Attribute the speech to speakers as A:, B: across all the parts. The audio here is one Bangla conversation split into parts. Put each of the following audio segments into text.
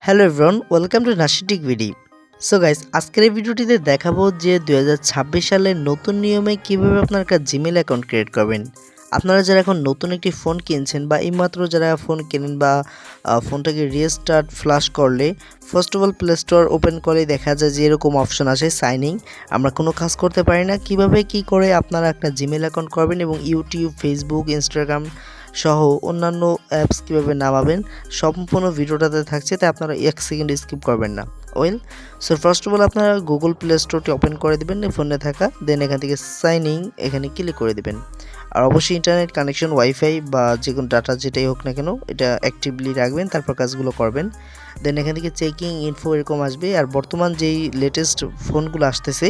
A: হ্যালো এভরিওয়ান, ওয়েলকাম টু নাশিটিক ভিডি। সো গাইস, আজকের এই ভিডিওটিতে দেখাবো যে 2026 সালের নতুন নিয়মে কিভাবে আপনার একটা জিমেল অ্যাকাউন্ট ক্রিয়েট করবেন। আপনারা যারা এখন নতুন একটি ফোন কিনছেন বা এইমাত্র যারা ফোন কেনেন বা ফোনটাকে রিস্টার্ট ফ্লাশ করলে first of all play store open করলে দেখা যায় যে এরকম অপশন আসে সাইনিং। আমরা কোনো কাজ করতে পারি না, কিভাবে কি করে আপনারা একটা জিমেল অ্যাকাউন্ট করবেন এবং ইউটিউব, ফেসবুক, ইনস্টাগ্রাম সহ অন্যান্য অ্যাপস কীভাবে নামাবেন সম্পূর্ণ ভিডিওটাতে থাকছে, তাই আপনারা 1 সেকেন্ড স্কিপ করবেন না। সো ফার্স্ট অফ অল আপনারা গুগল প্লে স্টোরটি ওপেন করে দেবেন ফোনে থাকা, দেন এখান থেকে সাইনিং এখানে ক্লিক করে দেবেন। আর অবশ্যই ইন্টারনেট কানেকশন, ওয়াইফাই বা যে কোনো ডাটা যেটাই হোক না কেন এটা অ্যাক্টিভলি রাখবেন, তারপর কাজগুলো করবেন। দেন এখান থেকে চেকিং ইনফো এরকম আসবে। আর বর্তমান যেই লেটেস্ট ফোনগুলো আসতেছে,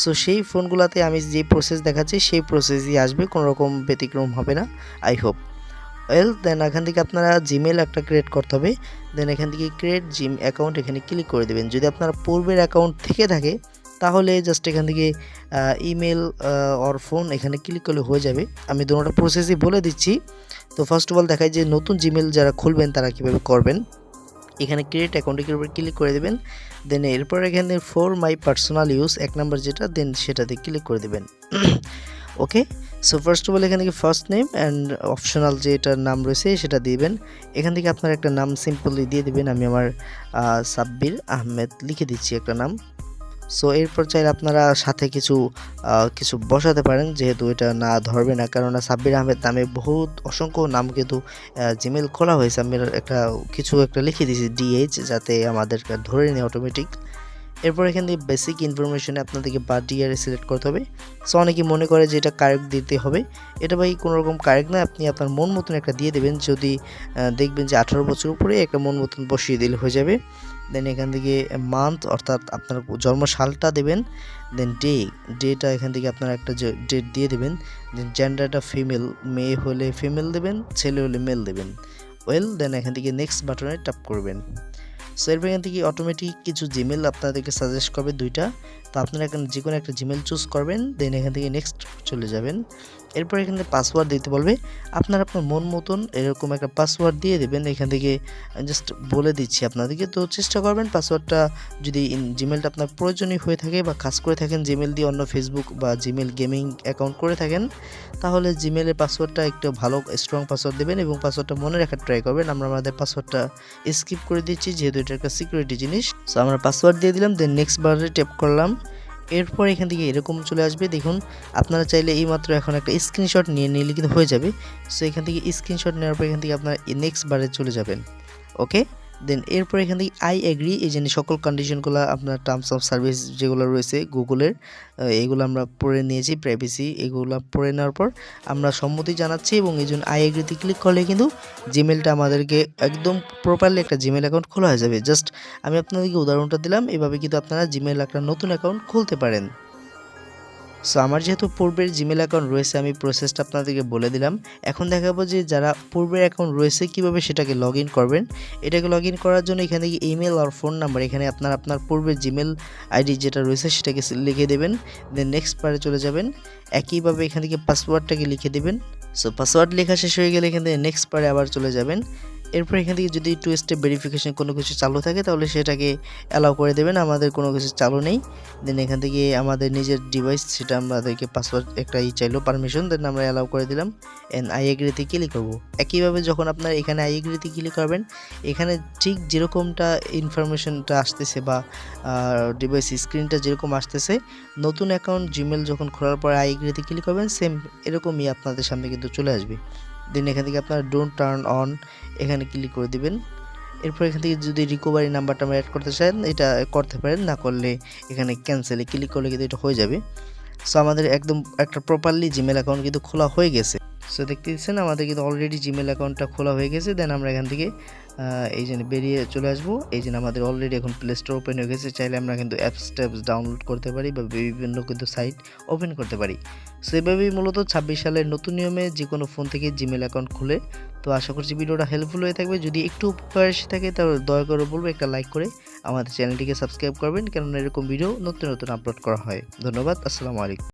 A: সো সেই ফোনগুলোতে আমি যে প্রসেস দেখাচ্ছি সেই প্রসেসই আসবে, কোনো রকম ব্যতিক্রম হবে না, আই হোপ। দেন এখান থেকে আপনারা জিমেল একটা ক্রিয়েট করতে হবে। দেন এখান থেকে ক্রিয়েট জিম অ্যাকাউন্ট এখানে ক্লিক করে দেবেন। যদি আপনার পূর্বের অ্যাকাউন্ট থেকে থাকে তাহলে জাস্ট এখান থেকে ইমেল অর ফোন এখানে ক্লিক করলে হয়ে যাবে। আমি দুটোটা প্রসেসই বলে দিচ্ছি। তো ফার্স্ট অফ অল দেখাই যে নতুন জিমেল যারা খুলবেন তারা কীভাবে করবেন। এখানে ক্রিয়েট অ্যাকাউন্টের উপর ক্লিক করে দেবেন। দেন এরপর এখানে for my personal use 1 number যেটা, দেন সেটাতে ক্লিক করে দেবেন। ওকে, সো ফার্স্ট অফ অল এখান থেকে ফার্স্ট নেম অ্যান্ড অপশনাল যেটার নাম রয়েছে সেটা দিবেন। এখান থেকে আপনার একটা নাম সিম্পলি দিয়ে দিবেন। আমি আমার সাব্বির আহমেদ লিখে দিচ্ছি একটা নাম। সো এরপর চাইলে আপনারা সাথে কিছু বসাতে পারেন, যেহেতু এটা না ধরবে না, কেননা সাব্বির আহমেদ নামে বহুত অসংখ্য নাম কিন্তু জিমেল খোলা হয়েছে। আমি একটা লিখে দিয়েছি ডিএইচ, যাতে আমাদেরকে ধরে নিই অটোমেটিক। এরপর এখান থেকে বেসিক ইনফরমেশনে আপনাদেরকে বার্থ ইয়ারে সিলেক্ট করতে হবে। সো অনেকে মনে করে যে এটা কারেক্ট দিতে হবে, এটা ভাই কোনো রকম কারেক্ট না, আপনি আপনার মন মতন একটা দিয়ে দেবেন। যদি দেখবেন যে 18 বছর উপরে একটা মন মতন বসিয়ে দিলে হয়ে যাবে। দেন এখান থেকে মান্থ অর্থাৎ আপনার জন্ম সালটা দেবেন। দেন ডেটা এখান থেকে আপনারা একটা ডেট দিয়ে দেবেন। দেন জেন্ডারটা ফিমেল, মেয়ে হলে ফিমেল দেবেন, ছেলে হলে মেল দেবেন। দেন এখান থেকে নেক্সট বাটনে ট্যাপ করবেন। সো এরপর এখান থেকে অটোমেটিক কিছু জিমেল আপনাদেরকে সাজেস্ট করবে দুইটা, তো আপনারা এখানে যে কোনো একটা জিমেল চুজ করবেন। দেন এখান থেকে নেক্সট চলে যাবেন। এরপর এখানে পাসওয়ার্ড দিতে বলবে, আপনার মন মতন এরকম একটা পাসওয়ার্ড দিয়ে দেবেন। এখান থেকে জাস্ট বলে দিচ্ছি আপনাদেরকে, তো চেষ্টা করবেন পাসওয়ার্ডটা যদি জিমেলটা আপনার প্রয়োজনীয় হয়ে থাকে বা কাজ করে থাকেন জিমেল দিয়ে, অন্য ফেসবুক বা জিমেল গেমিং অ্যাকাউন্ট করে থাকেন, তাহলে জিমেলের পাসওয়ার্ডটা একটু ভালো স্ট্রং পাসওয়ার্ড দেবেন এবং পাসওয়ার্ডটা মনে রাখার ট্রাই করবেন। আমরা আমাদের পাসওয়ার্ডটা স্কিপ করে দিচ্ছি যেহেতু এটা একটা সিকিউরিটি জিনিস। সো আমরা পাসওয়ার্ড দিয়ে দিলাম, দেন নেক্সট বারে ট্যাপ করলাম। এরপর এখান থেকে এরকম চলে আসবে। দেখুন, আপনারা চাইলে এইমাত্র এখন একটা স্ক্রিনশট নিয়ে নিলে কিন্তু হয়ে যাবে। সো এখান থেকে স্ক্রিনশট নেওয়ার পর এখান থেকে আপনারা নেক্সট বারে চলে যাবেন। ওকে, দেন এরপর এখান থেকে আই এগ্রি, এই জন্য সকল কন্ডিশনগুলো আপনার টার্মস অফ সার্ভিস যেগুলো রয়েছে গুগলের, এগুলো আমরা পড়ে নিয়েছি, প্রাইভেসি এগুলো পড়ে নেওয়ার পর আমরা সম্মতি জানাচ্ছি এবং এই জন্য আই এগ্রিতে ক্লিক করলে কিন্তু জিমেলটা আমাদেরকে একদম প্রপারলি একটা জিমেল অ্যাকাউন্ট খোলা হয়ে যাবে। জাস্ট আমি আপনাদেরকে উদাহরণটা দিলাম, এভাবে কিন্তু আপনারা জিমেল একটা নতুন অ্যাকাউন্ট খুলতে পারেন। সো আমার যেহেতু পূর্বের জিমেল অ্যাকাউন্ট রয়েছে, আমি প্রসেসটা আপনাদেরকে বলে দিলাম। এখন দেখাবো যে যারা পূর্বের অ্যাকাউন্ট রয়েছে কীভাবে সেটাকে লগ ইন করবেন। এটাকে লগ ইন করার জন্য এখানে ইমেল আর ফোন নাম্বার, এখানে আপনার পূর্বের জিমেল আইডি যেটা রয়েছে সেটাকে লিখে দেবেন। দেন নেক্সট পারে চলে যাবেন। একইভাবে এখান থেকে পাসওয়ার্ডটাকে লিখে দেবেন। সো পাসওয়ার্ড লেখা শেষ হয়ে গেলে এখান থেকে নেক্সট পারে আবার চলে যাবেন। এরপর এখান থেকে যদি 2 স্টেপ ভেরিফিকেশন কোনো কিছু চালু থাকে তাহলে সেটাকে অ্যালাউ করে দেবেন। আমাদের কোনো কিছু চালু নেই। দেন এখান থেকে আমাদের নিজের ডিভাইস সেটা আমাদেরকে পাসওয়ার্ড একটা চাইলো পারমিশন, দেন আমরা অ্যালাউ করে দিলাম। আই এগ্রিতে ক্লিক করব। একইভাবে যখন আপনার এখানে আই এগ্রিতে ক্লিক করবেন, এখানে ঠিক যেরকমটা ইনফরমেশনটা আসতেছে বা ডিভাইস স্ক্রিনটা যেরকম আসতেছে, নতুন অ্যাকাউন্ট জিমেল যখন খোলার পর আই এগ্রিতে ক্লিক করবেন সেম এরকমই আপনাদের সামনে কিন্তু চলে আসবে। দেন এখান থেকে আপনারা ডোন্ট টার্ন অন এখানে ক্লিক করে দিবেন। এরপর এখান থেকে যদি রিকভারি নাম্বারটা আমরা অ্যাড করতে চান এটা করতে পারেন, না করলে এখানে ক্যান্সেলে ক্লিক করলে কিন্তু এটা হয়ে যাবে। সো আমাদের একদম একটা প্রপারলি জিমেল অ্যাকাউন্ট কিন্তু খোলা হয়ে গেছে। সো দেখতে দিচ্ছেন আমাদের কিন্তু অলরেডি জিমেল অ্যাকাউন্টটা খোলা হয়ে গেছে। দেন আমরা এখান থেকে এই যে বেরিয়ে চলে আসবো। এই যে আমাদের অলরেডি এখন প্লে স্টোর ওপেন হয়ে গেছে, চাইলে আমরা কিন্তু অ্যাপস ডাউনলোড করতে পারি বা বিভিন্ন কিন্তু সাইট ওপেন করতে পারি। সো এভাবেই মূলত 26 সালের নতুন নিয়মে যে কোনো ফোন থেকে জিমেল অ্যাকাউন্ট খুলে। তো আশা করছি ভিডিওটা হেল্পফুল হয়ে থাকবে। যদি একটু উপকার এসে থাকে তাহলে দয়া করে বলবো একটা লাইক করে আমাদের চ্যানেলটিকে সাবস্ক্রাইব করবেন, কেননা এরকম ভিডিও নতুন নতুন আপলোড করা হয়। ধন্যবাদ, আসসালামু আলাইকুম।